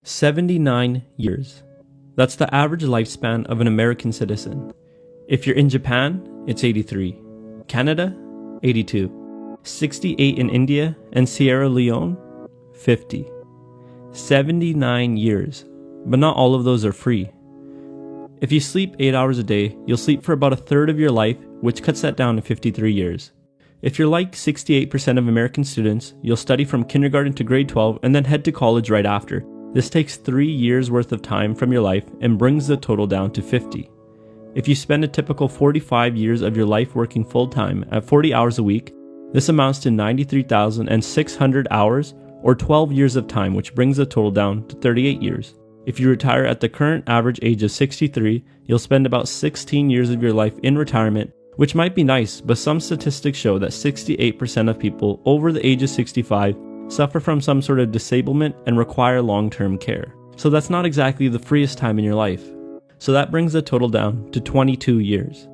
79 years. That's the average lifespan of an American citizen. If you're in Japan, it's 83. Canada, 82. 68 in India and Sierra Leone, 50. 79 years, but not all of those are free. If you sleep 8 hours a day, you'll sleep for about a third of your life, which cuts that down to 53 years. If you're like 68% of American students, you'll study from kindergarten to grade 12 and then head to college right after. This takes 3 years worth of time from your life and brings the total down to 50. If you spend a typical 45 years of your life working full-time at 40 hours a week, this amounts to 93,600 hours or 12 years of time, which brings the total down to 38 years. If you retire at the current average age of 63, you'll spend about 16 years of your life in retirement, which might be nice, but some statistics show that 68% of people over the age of 65 suffer from some sort of disablement and require long-term care. So that's not exactly the freest time in your life. So that brings the total down to 22 years.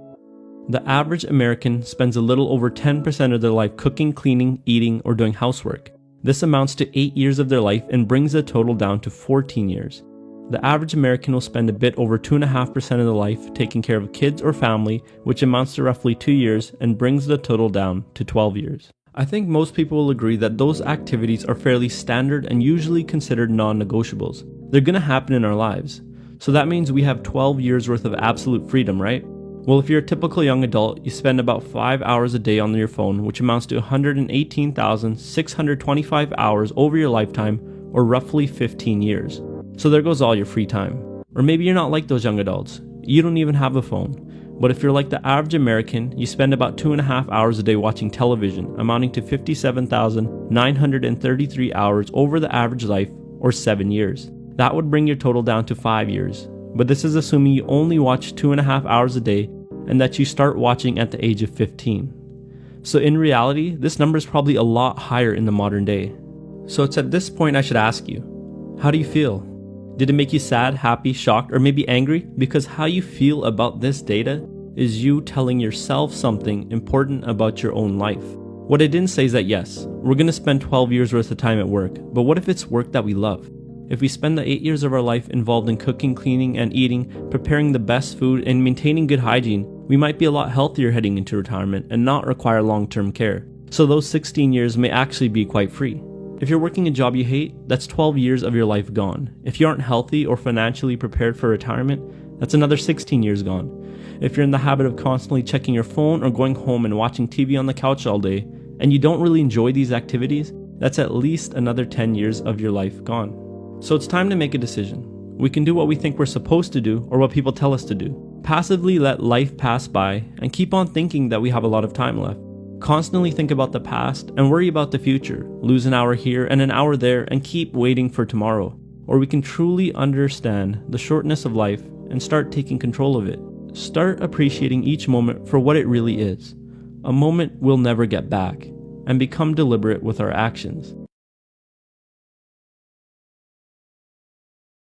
The average American spends a little over 10% of their life cooking, cleaning, eating, or doing housework. This amounts to 8 years of their life and brings the total down to 14 years. The average American will spend a bit over 2.5% of their life taking care of kids or family, which amounts to roughly 2 years and brings the total down to 12 years. I think most people will agree that those activities are fairly standard and usually considered non-negotiables. They're gonna happen in our lives. So that means we have 12 years worth of absolute freedom, right? Well, if you're a typical young adult, you spend about 5 hours a day on your phone, which amounts to 118,625 hours over your lifetime, or roughly 15 years. So there goes all your free time. Or maybe you're not like those young adults. You don't even have a phone. But if you're like the average American, you spend about 2.5 hours a day watching television, amounting to 57,933 hours over the average life, or 7 years. That would bring your total down to 5 years. But this is assuming you only watch 2.5 hours a day and that you start watching at the age of 15. So in reality, this number is probably a lot higher in the modern day. So it's at this point I should ask you, how do you feel? Did it make you sad, happy, shocked, or maybe angry? Because how you feel about this data is you telling yourself something important about your own life. What I didn't say is that yes, we're going to spend 12 years worth of time at work, but what if it's work that we love? If we spend the 8 years of our life involved in cooking, cleaning, and eating, preparing the best food, and maintaining good hygiene, we might be a lot healthier heading into retirement and not require long-term care. So those 16 years may actually be quite free. If you're working a job you hate, that's 12 years of your life gone. If you aren't healthy or financially prepared for retirement, that's another 16 years gone. If you're in the habit of constantly checking your phone or going home and watching TV on the couch all day, and you don't really enjoy these activities, that's at least another 10 years of your life gone. So it's time to make a decision. We can do what we think we're supposed to do or what people tell us to do. Passively let life pass by and keep on thinking that we have a lot of time left. Constantly think about the past and worry about the future. Lose an hour here and an hour there and keep waiting for tomorrow. Or we can truly understand the shortness of life and start taking control of it. Start appreciating each moment for what it really is. A moment we'll never get back, and become deliberate with our actions.